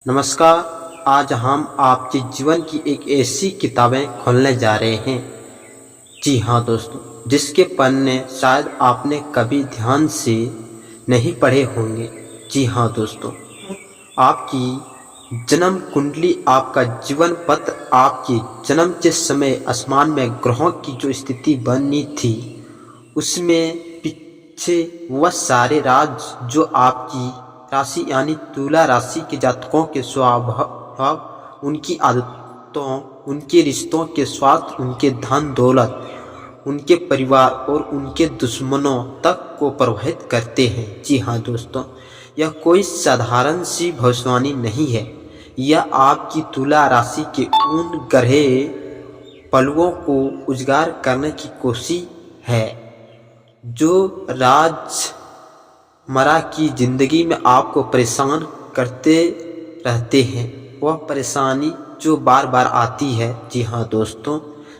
नमस्कार। आज हम आपके जीवन की एक ऐसी किताबें खोलने जा रहे हैं, जी हाँ दोस्तों, जिसके पन्ने शायद आपने कभी ध्यान से नहीं पढ़े होंगे। जी हाँ दोस्तों, आपकी जन्म कुंडली, आपका जीवन पत्र, आपके जन्म के समय आसमान में ग्रहों की जो स्थिति बनी थी, उसमें पीछे वह सारे राज जो आपकी राशि यानी तुला राशि के जातकों के स्वभाव, उनकी आदतों, उनके रिश्तों के स्वास्थ्य, उनके धन दौलत, उनके परिवार और उनके दुश्मनों तक को प्रभावित करते हैं। जी हाँ दोस्तों, यह कोई साधारण सी भविष्यवाणी नहीं है। यह आपकी तुला राशि के उन गहरे पलों को उजागर करने की कोशिश है जो रोजमर्रा की जिंदगी में आपको परेशान करते रहते हैं। वह परेशानी जो बार बार आती है, जी हाँ दोस्तों,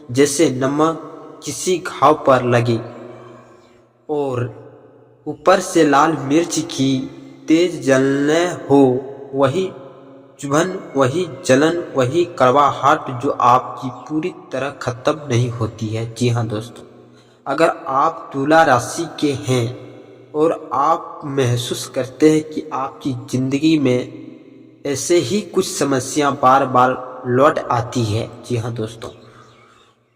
जैसे नमक किसी घाव पर लगे और ऊपर से लाल मिर्च की तेज जलने हो, वही चुभन, वही जलन, वही कड़वाहट जो आपकी पूरी तरह खत्म नहीं होती है। जी हाँ दोस्तों, अगर आप तुला राशि के हैं और आप महसूस करते हैं कि आपकी ज़िंदगी में ऐसे ही कुछ समस्या बार बार लौट आती है, जी हाँ दोस्तों,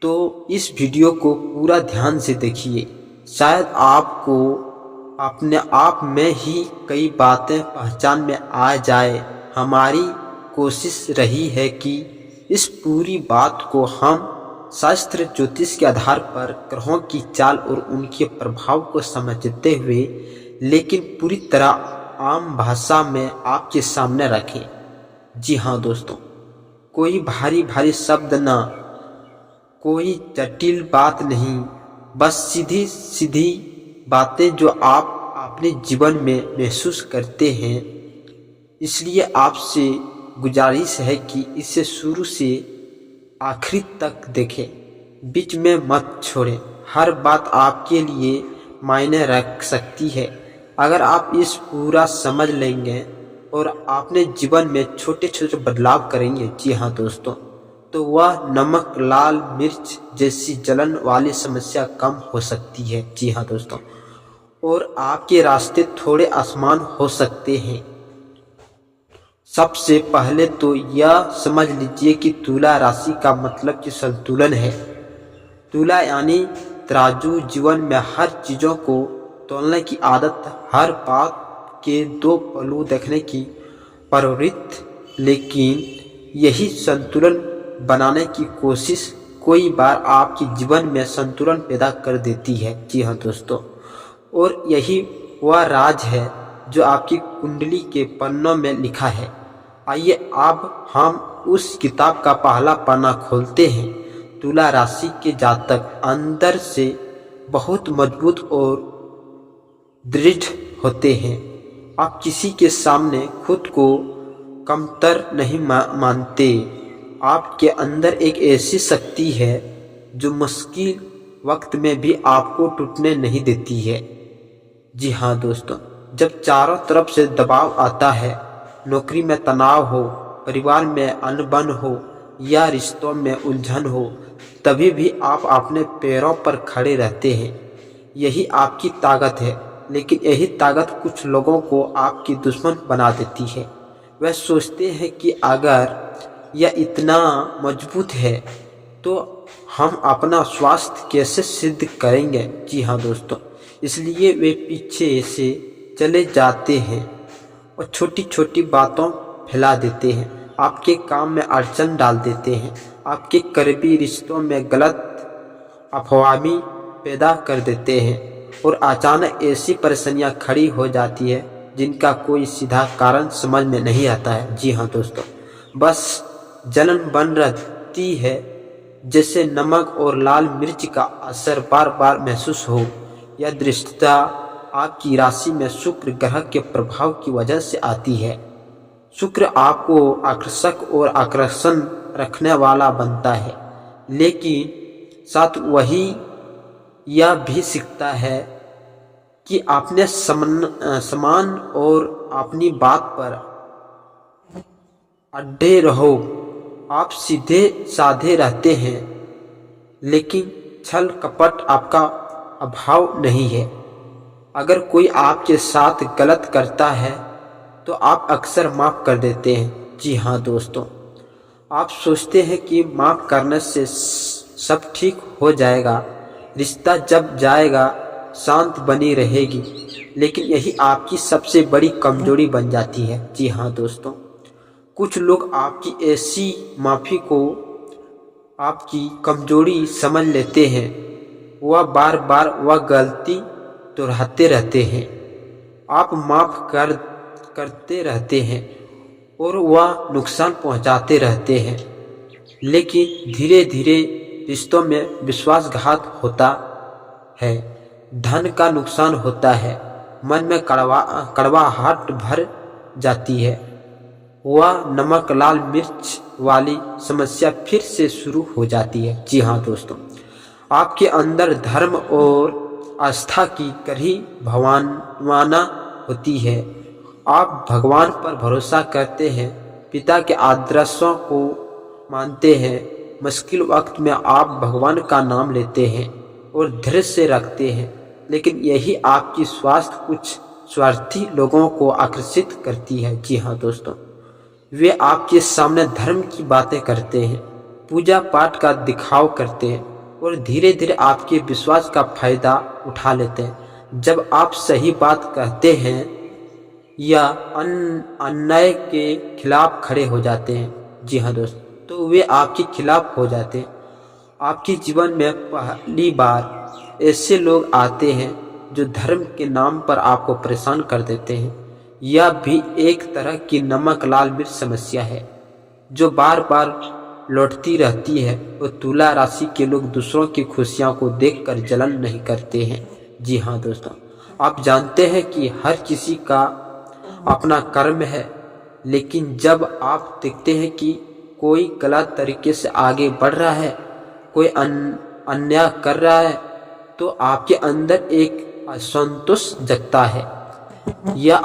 तो इस वीडियो को पूरा ध्यान से देखिए। शायद आपको अपने आप में ही कई बातें पहचान में आ जाए। हमारी कोशिश रही है कि इस पूरी बात को हम शास्त्र ज्योतिष के आधार पर ग्रहों की चाल और उनके प्रभाव को समझते हुए, लेकिन पूरी तरह आम भाषा में आपके सामने रखें। जी हाँ दोस्तों, कोई भारी भारी शब्द ना, कोई जटिल बात नहीं, बस सीधी सीधी बातें जो आप अपने जीवन में महसूस करते हैं। इसलिए आपसे गुजारिश है कि इसे शुरू से आखिरी तक देखें, बीच में मत छोड़ें। हर बात आपके लिए मायने रख सकती है अगर आप इस पूरा समझ लेंगे और अपने जीवन में छोटे छोटे बदलाव करेंगे। जी हाँ दोस्तों, तो वह नमक, लाल मिर्च जैसी जलन वाली समस्या कम हो सकती है। जी हाँ दोस्तों, और आपके रास्ते थोड़े आसान हो सकते हैं। सबसे पहले तो यह समझ लीजिए कि तुला राशि का मतलब कि संतुलन है। तुला यानी तराजू, जीवन में हर चीज़ों को तौलने की आदत, हर बात के दो पहलू देखने की प्रवृत्ति। लेकिन यही संतुलन बनाने की कोशिश कई बार आपके जीवन में संतुलन पैदा कर देती है। जी हाँ दोस्तों, और यही वह राज है जो आपकी कुंडली के पन्नों में लिखा है। आइए अब हम उस किताब का पहला पन्ना खोलते हैं। तुला राशि के जातक अंदर से बहुत मजबूत और दृढ़ होते हैं। आप किसी के सामने खुद को कमतर नहीं मानते। आपके अंदर एक ऐसी शक्ति है जो मुश्किल वक्त में भी आपको टूटने नहीं देती है। जी हाँ दोस्तों, जब चारों तरफ से दबाव आता है, नौकरी में तनाव हो, परिवार में अनबन हो या रिश्तों में उलझन हो, तभी भी आप अपने पैरों पर खड़े रहते हैं। यही आपकी ताकत है। लेकिन यही ताकत कुछ लोगों को आपकी दुश्मन बना देती है। वह सोचते हैं कि अगर यह इतना मजबूत है तो हम अपना स्वास्थ्य कैसे सिद्ध करेंगे। जी हाँ दोस्तों, इसलिए वे पीछे से चले जाते हैं और छोटी छोटी बातों फैला देते हैं, आपके काम में अड़चन डाल देते हैं, आपके करीबी रिश्तों में गलत अफवाही पैदा कर देते हैं और अचानक ऐसी परेशानियां खड़ी हो जाती है जिनका कोई सीधा कारण समझ में नहीं आता है। जी हाँ दोस्तों, बस जलन बन रहती है, जैसे नमक और लाल मिर्च का असर बार बार महसूस हो। यह दृष्टता आपकी राशि में शुक्र ग्रह के प्रभाव की वजह से आती है। शुक्र आपको आकर्षक और आकर्षण रखने वाला बनता है, लेकिन साथ वही यह भी सीखता है कि अपने समान और अपनी बात पर अड्डे रहो। आप सीधे साधे रहते हैं, लेकिन छल कपट आपका अभाव नहीं है। अगर कोई आपके साथ गलत करता है तो आप अक्सर माफ़ कर देते हैं। जी हाँ दोस्तों, आप सोचते हैं कि माफ़ करने से सब ठीक हो जाएगा, रिश्ता जब जाएगा शांत बनी रहेगी, लेकिन यही आपकी सबसे बड़ी कमजोरी बन जाती है। जी हाँ दोस्तों, कुछ लोग आपकी ऐसी माफ़ी को आपकी कमजोरी समझ लेते हैं। वह बार बार वह गलती दोहराते रहते हैं। आप माफ़ करते रहते हैं और वह नुकसान पहुंचाते रहते हैं, लेकिन धीरे धीरे रिश्तों में विश्वासघात होता है, धन का नुकसान होता है, मन में कड़वाहट भर जाती है। वह नमक लाल मिर्च वाली समस्या फिर से शुरू हो जाती है। जी हाँ दोस्तों, आपके अंदर धर्म और आस्था की कड़ी भावना होती है। आप भगवान पर भरोसा करते हैं, पिता के आदर्शों को मानते हैं। मुश्किल वक्त में आप भगवान का नाम लेते हैं और धैर्य से रखते हैं, लेकिन यही आपकी स्वास्थ्य कुछ स्वार्थी लोगों को आकर्षित करती है। जी हाँ दोस्तों, वे आपके सामने धर्म की बातें करते हैं, पूजा पाठ का दिखाव करते हैं और धीरे धीरे आपके विश्वास का फायदा उठा लेते हैं। जब आप सही बात कहते हैं या अन्याय के खिलाफ खड़े हो जाते हैं, जी हाँ दोस्तों, तो वे आपके खिलाफ हो जाते हैं। आपके जीवन में पहली बार ऐसे लोग आते हैं जो धर्म के नाम पर आपको परेशान कर देते हैं। यह भी एक तरह की नमक लाल मिर्च समस्या है जो बार बार लौटती रहती है। और तुला राशि के लोग दूसरों की खुशियों को देखकर जलन नहीं करते हैं। जी हाँ दोस्तों, आप जानते हैं कि हर किसी का अपना कर्म है, लेकिन जब आप देखते हैं कि कोई गलत तरीके से आगे बढ़ रहा है, कोई अन्याय कर रहा है, तो आपके अंदर एक असंतोष जगता है। यह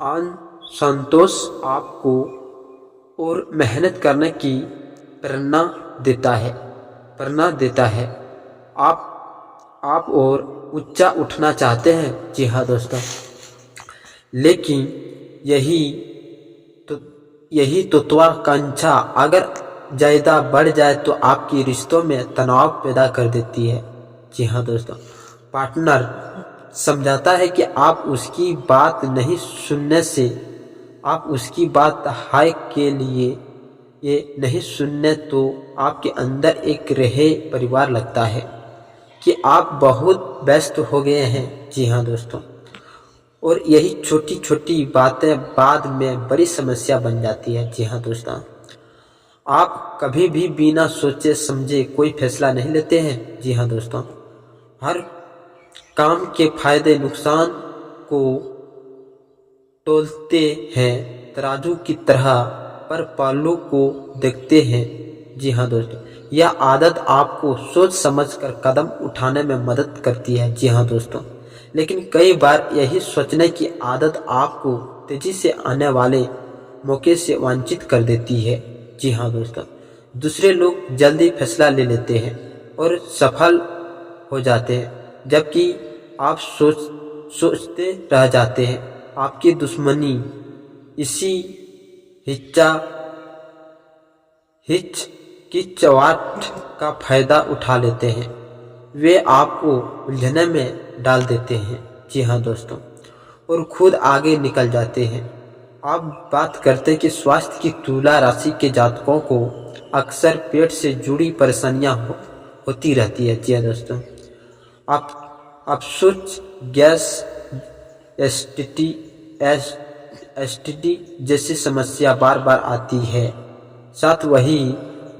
असंतोष आपको और मेहनत करने की प्रेरणा देता है। आप और ऊंचा उठना चाहते हैं। जी हाँ दोस्तों, लेकिन यही त्वाकांक्षा अगर ज़्यादा बढ़ जाए तो आपकी रिश्तों में तनाव पैदा कर देती है। जी हाँ दोस्तों, पार्टनर समझाता है कि आप उसकी बात नहीं सुनने से, आप उसकी बात हाय के लिए ये नहीं सुनने, तो आपके अंदर एक रहे परिवार लगता है कि आप बहुत व्यस्त हो गए हैं। जी हाँ दोस्तों, और यही छोटी छोटी बातें बाद में बड़ी समस्या बन जाती है। जी हाँ दोस्तों, आप कभी भी बिना सोचे समझे कोई फैसला नहीं लेते हैं। जी हाँ दोस्तों, हर काम के फायदे नुकसान को तोलते हैं, तराजू की तरह पर पहलू को देखते हैं। जी हाँ दोस्तों, यह आदत आपको सोच समझकर कदम उठाने में मदद करती है। जी हाँ दोस्तों, लेकिन कई बार यही सोचने की आदत आपको तेजी से आने वाले मौके से वंचित कर देती है। जी हाँ दोस्तों, दूसरे लोग जल्दी फैसला ले लेते हैं और सफल हो जाते हैं, जबकि आप सोचते रह जाते हैं। आपकी दुश्मनी इसी हिचकिचाहट का फायदा उठा लेते हैं। वे आपको उलझने में डाल देते हैं। जी हाँ दोस्तों, और खुद आगे निकल जाते हैं। आप बात करते कि स्वास्थ्य की तुला राशि के जातकों को अक्सर पेट से जुड़ी परेशानियां होती रहती है। जी हाँ दोस्तों, आप सोच गैस, एसटीडी जैसी समस्या बार बार आती है। साथ वही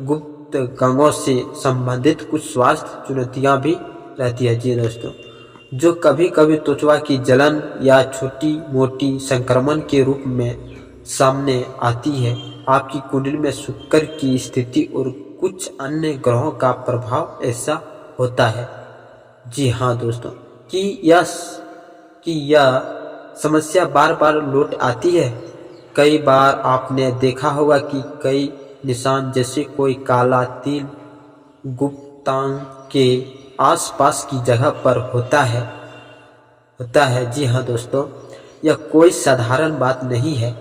गुप्त गंगों से संबंधित कुछ स्वास्थ्य चुनौतियां भी रहती है। जी दोस्तों, जो कभी कभी त्वचा की जलन या छोटी मोटी संक्रमण के रूप में सामने आती है। आपकी कुंडली में शुक्र की स्थिति और कुछ अन्य ग्रहों का प्रभाव ऐसा होता है। जी हाँ दोस्तों, कि यह समस्या बार बार लौट आती है। कई बार आपने देखा होगा कि कई निशान जैसे कोई काला तिल गुप्तांग के आसपास की जगह पर होता है। जी हाँ दोस्तों, यह कोई साधारण बात नहीं है।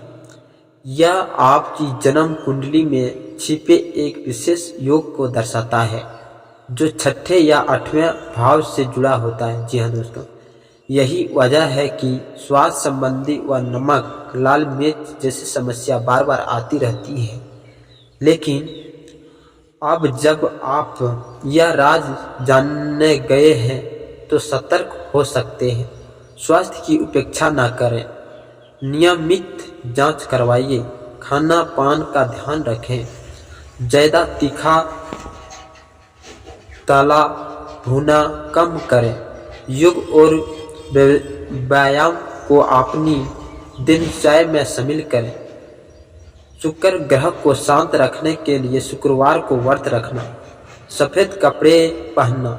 यह आपकी जन्म कुंडली में छिपे एक विशेष योग को दर्शाता है जो छठे या आठवें भाव से जुड़ा होता है। जी हाँ दोस्तों, यही वजह है कि स्वास्थ्य संबंधी व नमक, लाल मिर्च जैसी समस्या बार बार आती रहती है। लेकिन अब जब आप यह राज जानने गए हैं तो सतर्क हो सकते हैं। स्वास्थ्य की उपेक्षा न करें, नियमित जांच करवाइए, खाना पान का ध्यान रखें, ज़्यादा तीखा तला भुना कम करें, योग और व्यायाम को अपनी दिनचर्या में शामिल करें। शुक्र ग्रह को शांत रखने के लिए शुक्रवार को व्रत रखना, सफ़ेद कपड़े पहनना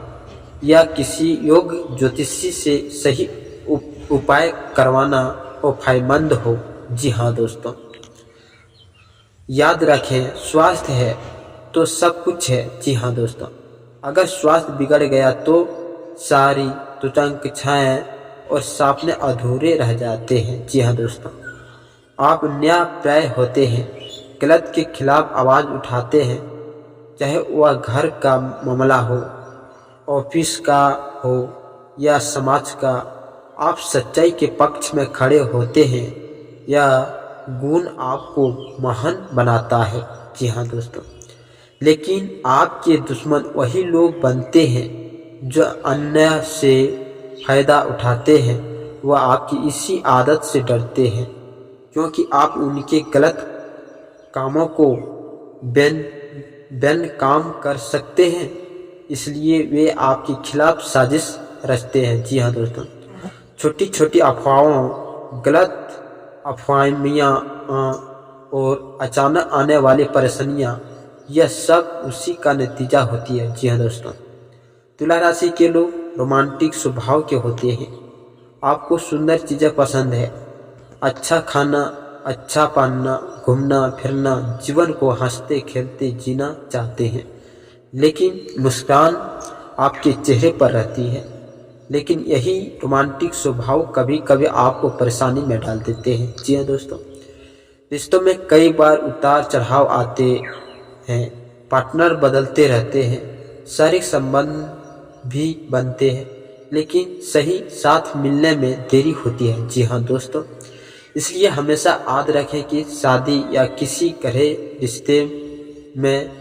या किसी योग ज्योतिषी से सही उपाय करवाना वो फायदेमंद हो। जी हाँ दोस्तों, याद रखें, स्वास्थ्य है तो सब कुछ है। जी हाँ दोस्तों, अगर स्वास्थ्य बिगड़ गया तो सारी त्वचाएं और सपने अधूरे रह जाते हैं। जी हाँ दोस्तों, आप न्यायप्राय होते हैं, गलत के खिलाफ आवाज़ उठाते हैं, चाहे वह घर का मामला हो, ऑफिस का हो या समाज का। आप सच्चाई के पक्ष में खड़े होते हैं। यह गुण आपको महान बनाता है। जी हाँ दोस्तों, लेकिन आपके दुश्मन वही लोग बनते हैं जो अन्याय से फायदा उठाते हैं। वह आपकी इसी आदत से डरते हैं क्योंकि आप उनके गलत कामों को बैन काम कर सकते हैं, इसलिए वे आपके खिलाफ साजिश रचते हैं। जी हाँ दोस्तों, छोटी छोटी अफवाहों, गलत अफवाहियाँ और अचानक आने वाली परेशानियाँ, यह सब उसी का नतीजा होती है। जी हाँ दोस्तों, तुला राशि के लोग रोमांटिक स्वभाव के होते हैं। आपको सुंदर चीज़ें पसंद है, अच्छा खाना, अच्छा पहनना, घूमना फिरना, जीवन को हंसते खेलते जीना चाहते हैं। लेकिन मुस्कान आपके चेहरे पर रहती है। लेकिन यही रोमांटिक स्वभाव कभी कभी आपको परेशानी में डाल देते हैं। जी हाँ दोस्तों, रिश्तों में कई बार उतार चढ़ाव आते हैं, पार्टनर बदलते रहते हैं, शारीरिक संबंध भी बनते हैं, लेकिन सही साथ मिलने में देरी होती है। जी हाँ दोस्तों, इसलिए हमेशा याद रखें कि शादी या किसी गहरे रिश्ते में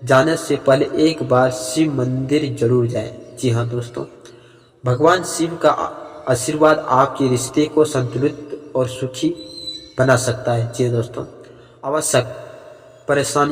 जाने से पहले एक बार शिव मंदिर जरूर जाएं। जी हाँ दोस्तों, भगवान शिव का आशीर्वाद आपके रिश्ते को संतुलित और सुखी बना सकता है। जी दोस्तों, आवश्यक परेशानी